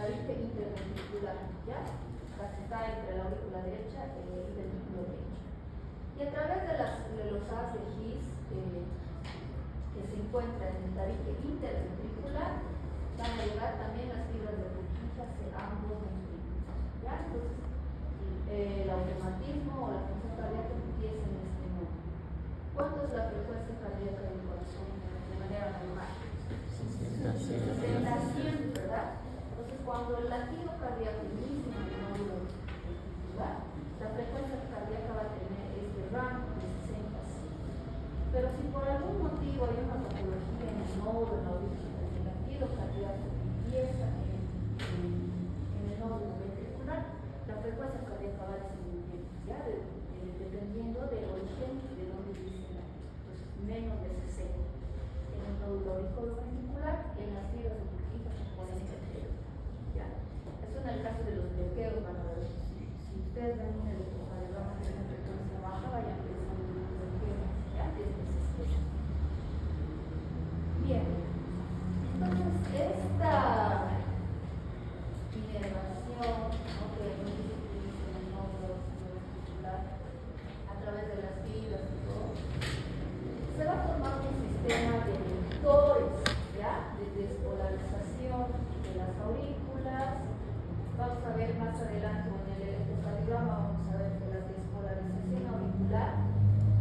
tabique interventricular, ¿ya? Que está entre la aurícula derecha y el ventrículo derecho. Y a través de los haz de His que se encuentran en el tabique interventricular, van a llegar también las fibras de Purkinje hacia ambos ventrículos, ¿ya? Entonces, el automatismo o la función cardíaca empieza en este modo. ¿Cuánto es la frecuencia cardíaca del corazón de manera normal? 60-100, ¿verdad? Entonces, cuando el latido cardíaco inicia en el nódulo ventricular, la frecuencia cardíaca va a tener este rango de 60-100. Pero si por algún motivo hay una patología en el nódulo, en la aurícula, el latido cardíaco empieza en el nódulo ventricular, la frecuencia cardíaca va disminuyendo, ¿ya? Dependiendo del origen de donde dice la. Entonces, menos de 60 en el nódulo auriculoventricular y en las fibras de Purkinje se ponen entero, ¿ya? Eso en el caso de los bloqueos, van a ver. Si ustedes ven un electrocardiograma que tiene frecuencia baja, vayan pensando en un bloqueo, ¿ya? Desde ese sistema. Bien, entonces esta inervación, ¿no?, que se utiliza en el nódulo ventricular a través de las fibras y todo, se va a formar un sistema de vectores, ¿ya?, de despolarización de las aurículas. Vamos a ver más adelante en el electrocardiograma, vamos a ver que la despolarización auricular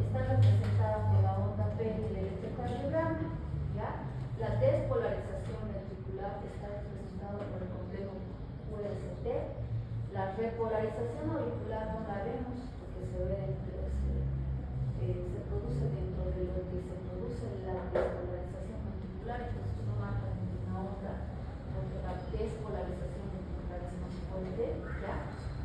está representada por la onda P del electrocardiograma, ¿ya? La despolarización ventricular está representada por el complejo UST. La repolarización auricular no la vemos porque se produce dentro de lo que se produce la despolarización ventricular, entonces uno marca una onda porque la despolarización ventricular es más fuerte, ¿ya?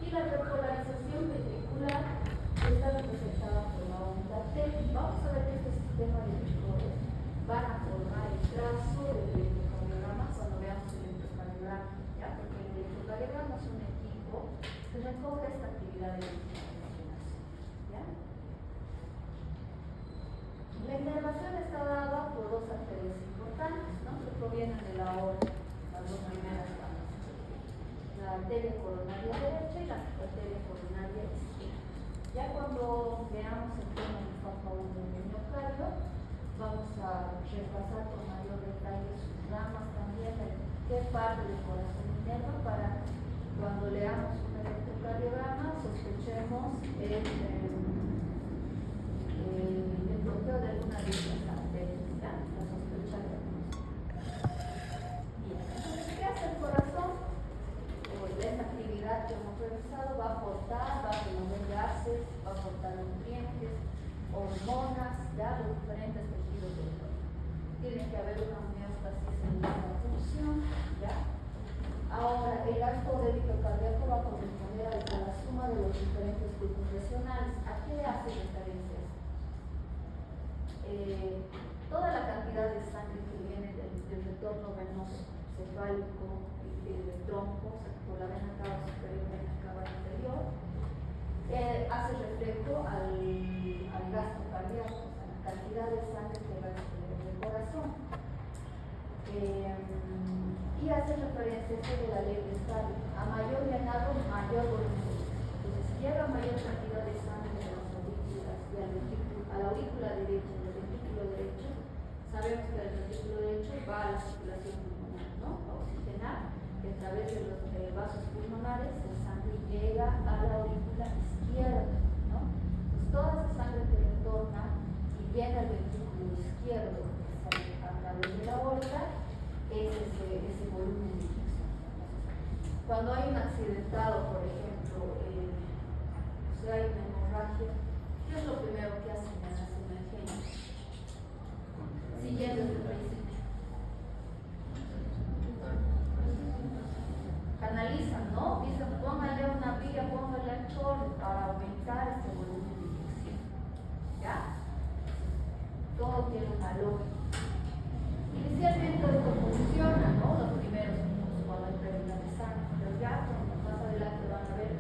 Y la repolarización ventricular está representada por la onda T. Vamos a ver que este sistema de vectores van a formar el trazo del electrocardiograma cuando veamos el electrocardiograma, ¿ya? Porque el electrocardiograma es un equipo que recoge esta actividad de oxigenación, ¿ya? La inervación está dada por dos arterias importantes, ¿no?, que provienen de la aorta, las dos primeras ramas, la arteria coronaria derecha y la arteria coronaria izquierda. Ya cuando veamos el tema del etapa 1 del miocardio, vamos a repasar con mayor detalle sus ramas también, qué parte del corazón inerva, para cuando leamos un electrocardiograma sospechemos el bloqueo de alguna de estas arterias, ¿ya? La sospecha de algunos. Bien, entonces, ¿qué hace el corazón? Esta actividad que hemos revisado va a aportar, va a remover gases, va a aportar nutrientes, hormonas, ya, los diferentes tejidos del cuerpo. Tiene que haber una homeostasis en la función, ¿ya? Ahora, el gasto débito cardíaco va a corresponder a la suma de los diferentes grupos regionales. ¿A qué hace referencia? Toda la cantidad de sangre que viene del retorno venoso cefálico y del tronco, o sea, por la vena cava superior, vena cava inferior, hace reflejo al gasto cardíaco, o sea, la cantidad de sangre que va a expedir el corazón. Y hace referencia a esto de la ley de Stalin: a mayor llenado, mayor volumen. Entonces, si llega mayor cantidad de sangre a las aurículas y a la aurícula derecha y al ventrículo derecho, sabemos que el ventrículo derecho va a la circulación pulmonar, ¿no?, a oxigenar, que a través de los vasos pulmonares la sangre llega a la aurícula izquierda, ¿no? Entonces, toda esa sangre que retorna y llena el ventrículo izquierdo, que sale a través de la aorta, es ese volumen de inyección. Cuando hay un accidentado, por ejemplo, o sea, hay una hemorragia, ¿qué es lo primero que hacen en las emergencias? Siguiendo el principio. Canalizan, ¿no? Dicen, póngale una vía, póngale al chorro para aumentar ese volumen de inyección, ¿ya? Todo tiene una lógica. Inicialmente esto funciona, ¿no?, los primeros minutos cuando hay pérdida de sangre, pero ya más adelante van a ver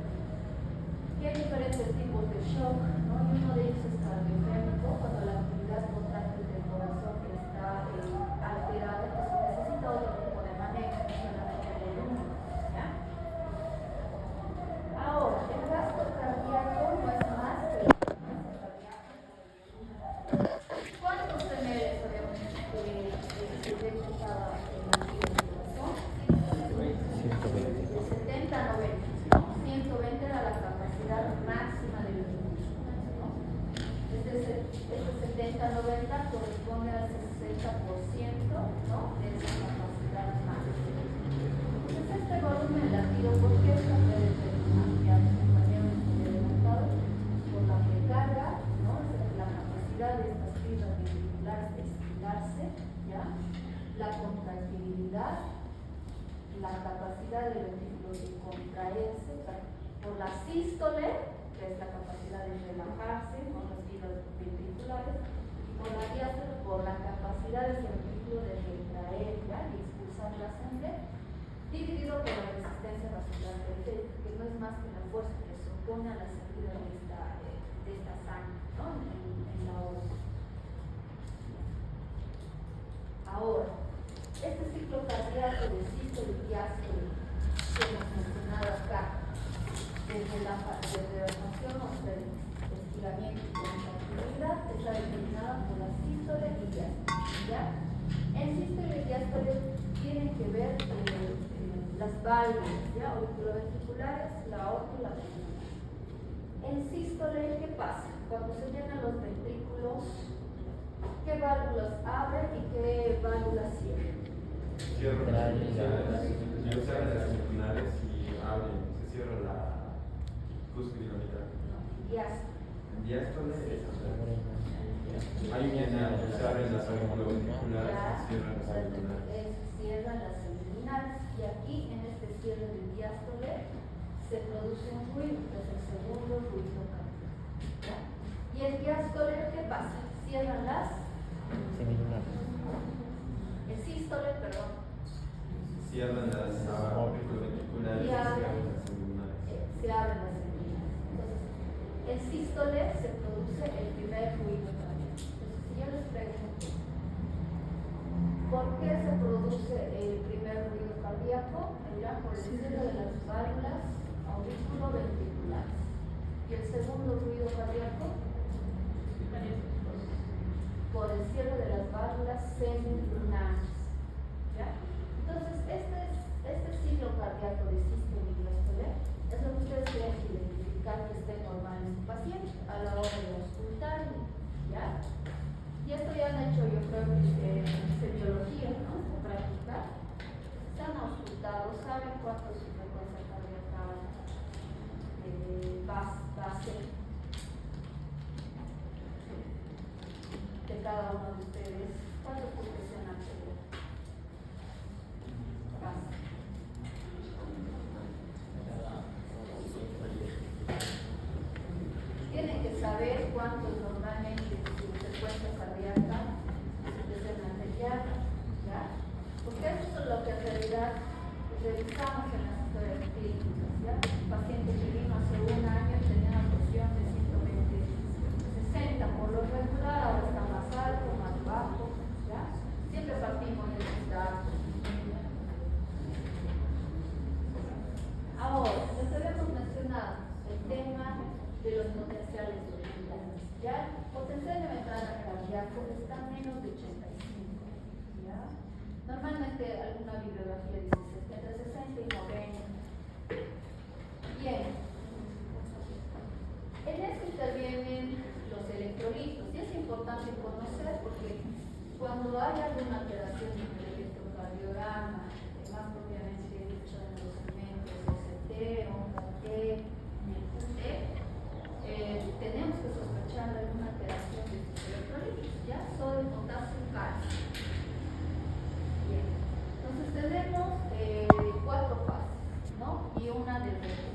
que hay diferentes tipos de shock, ¿no? Y uno de ellos es cardiogénico, cuando la actividad constante del corazón está alterada, entonces necesita otro tipo de manejo, no solamente el volumen, ¿ya? capacidad del ventrículo de contraerse, por la sístole, que es la capacidad de relajarse con las filas ventriculares, y por la diástole, por la capacidad de ese ventrículo de retraer, ¿ya?, y expulsar la sangre, dividido por la resistencia vascular periférica, que no es más que la fuerza que se opone a la salida de esta sangre, ¿no?, en la aorta. Ahora, este ciclo cardíaco de sístole y diástole que hemos mencionado acá, desde la función o del estiramiento y contractilidad, está determinada por la sístole y diástole, ¿ya? En sístole y diástole tienen que ver las válvulas, ¿ya?, auriculoventriculares, la aorta y la ventricular. En sístole, ¿qué pasa? Cuando se llenan los ventrículos, ¿qué válvulas abren y qué válvulas cierran? Cierran las ventriculares y abren, se cierra la cúspide mitad. Diástole. En diástole hay quien se abren las auriculoventriculares y cierran las auriculares. Cierran las abdominales, y aquí en este cierre de diástole se produce un ruido, que es el segundo ruido cardíaco, ¿ya? Y en diástole, ¿qué pasa? Cierran las sístole, perdón. Cierran las auriculoventriculares y se abren las abdominales. Se abren las abdominales. Entonces, en sístole se produce el primer ruido cardíaco. Entonces, si yo les pregunto, ¿por qué se produce el primer ruido cardíaco? Mira, por el cierre de las válvulas auriculoventriculares. ¿Y el segundo ruido cardíaco? Por el cierre de las válvulas semilunares, ¿ya? Entonces, este ciclo cardíaco de sístole y diástole es lo que ustedes tienen que identificar que esté normal en su paciente a la hora de auscultar, ¿ya? Y esto ya han hecho, yo creo, en semiología, ¿no?, esta práctica. Se han auscultado, saben cuánto es su frecuencia cardíaca base de cada uno de ustedes, cuánto es su presión arterial base. Tienen que saber cuánto es normalmente su frecuencia cardíaca, su presión arterial, ¿ya? Porque eso es lo que en realidad revisamos en las historias clínicas, ¿ya? Un paciente que vino hace un año y tenía una presión de 120/60, por lo regular ahora está más alto, más bajo, ¿ya? Siempre partimos de esos datos. Ahora, les habíamos mencionado el tema de los potenciales de ventana. Ya el potencial de ventana cardíaco está menos de 85, ¿ya? Normalmente alguna bibliografía dice entre 60 y 90. Bien, en esto intervienen los electrolitos, y es importante conocer porque cuando hay alguna alteración en el electrocardiograma, más propiamente dicho en los segmentos ST, ONT, tenemos que sospechar de alguna alteración de estos electrolitos, ya sodio, potasio y calcio. Bien, entonces tenemos 4 fases, ¿no?, y una de reposo.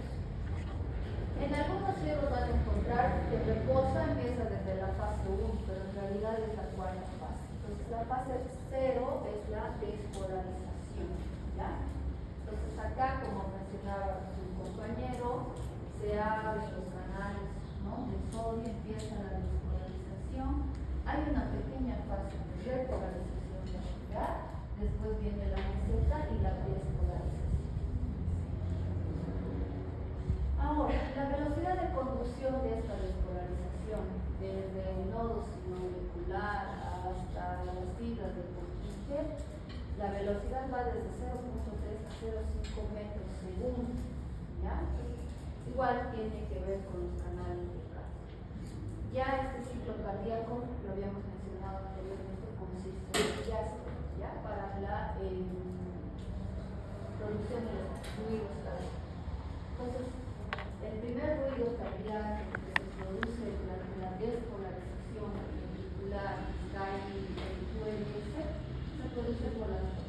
En algunos libros van a encontrar que reposo empieza desde la fase 1, pero en realidad es la 4ª fase. Entonces la fase 0 es la despolarización, ¿ya? Entonces acá, como mencionaba su compañero, se abren los canales, ¿no?, de sodio, empieza la despolarización. Hay una pequeña fase de repolarización vascular, después viene la meseta y la despolarización. Ahora, la velocidad de conducción de esta despolarización, desde el nodo sinoauricular hasta las fibras del Purkinje, la velocidad va desde 0.3 a 0.5 metros segundo, ¿ya? Igual tiene que ver con los canales de calcio. Ya este ciclo cardíaco lo habíamos mencionado anteriormente como sístole y diástole, ¿ya?, para la producción de los ruidos cardíacos. Entonces, el primer ruido cardíaco que se produce durante la despolarización ventricular y el QLS se produce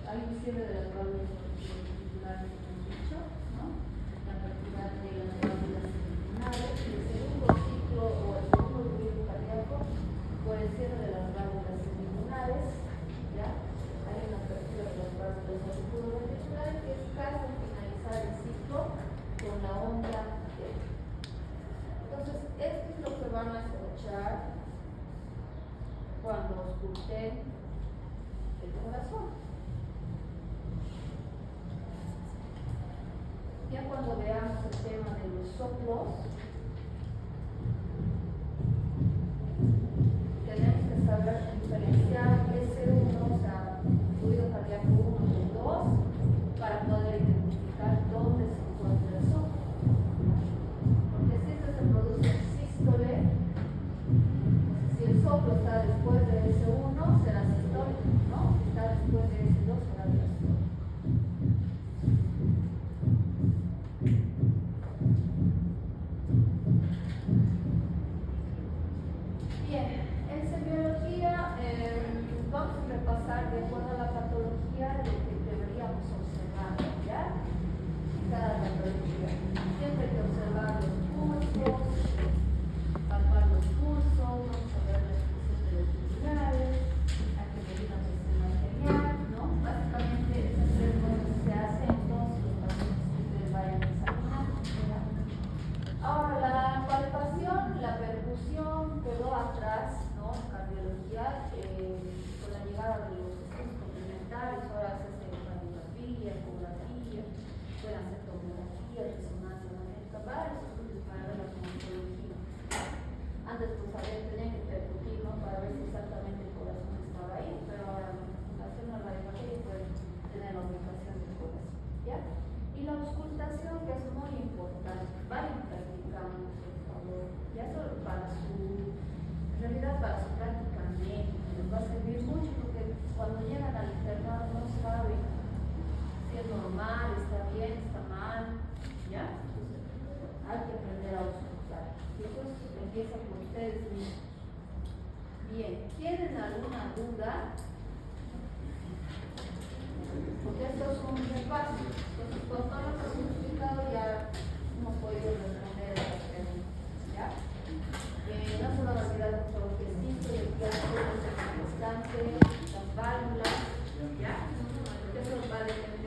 hay un cierre de las válvulas ventriculares ausculten el corazón. Ya cuando veamos el tema de los soplos, tenemos que saber diferenciar S1, o sea, fluido cardíaco 1 y 2, para poder identificar dónde se encuentra el soplo. Porque si esto se produce en sístole, si el soplo está después de S1, será sistólico, ¿no? Si está después de S2, será diastólico. Bien, en semiología vamos a repasar de acuerdo a la patología lo que deberíamos observar, ¿ya? En cada patología. Siempre hay que observar los pulsos, palpar los pulsos, vamos a ver la expresión de los titulares, hay que medir la presión arterial, ¿no? Básicamente esas tres cosas se hacen en todos los pacientes que ustedes vayan examinando, ¿verdad? Ahora, la palpación, la percusión quedó atrás, ¿no? En cardiología, con la llegada de los estudios complementarios, ahora se hace radiografía, ecografía, pueden hacer tomografía, resonancia magnética, varios estudios para ver la morfología. Antes, pues, tenían que percutir, ¿no? Para ver si exactamente el corazón estaba ahí, pero ahora haciendo la radiografía pueden tener la ubicación del corazón, ¿ya? Y la auscultación, que es muy importante, vayan practicando, por favor, ya solo para en realidad para su práctica médica, les va a servir mucho porque cuando llegan al internado no saben si es normal, está bien, está mal, ¿ya? Entonces, hay que aprender a auscultar. Y eso empieza por ustedes mismos. Bien, ¿tienen alguna duda? Porque esto es un repaso. Entonces, con todo lo que hemos explicado ya hemos podido responder a las preguntas, ¿ya? No se van a olvidar por favor que existe el diálogo constante, las válvulas, ¿ya? Porque eso va a depender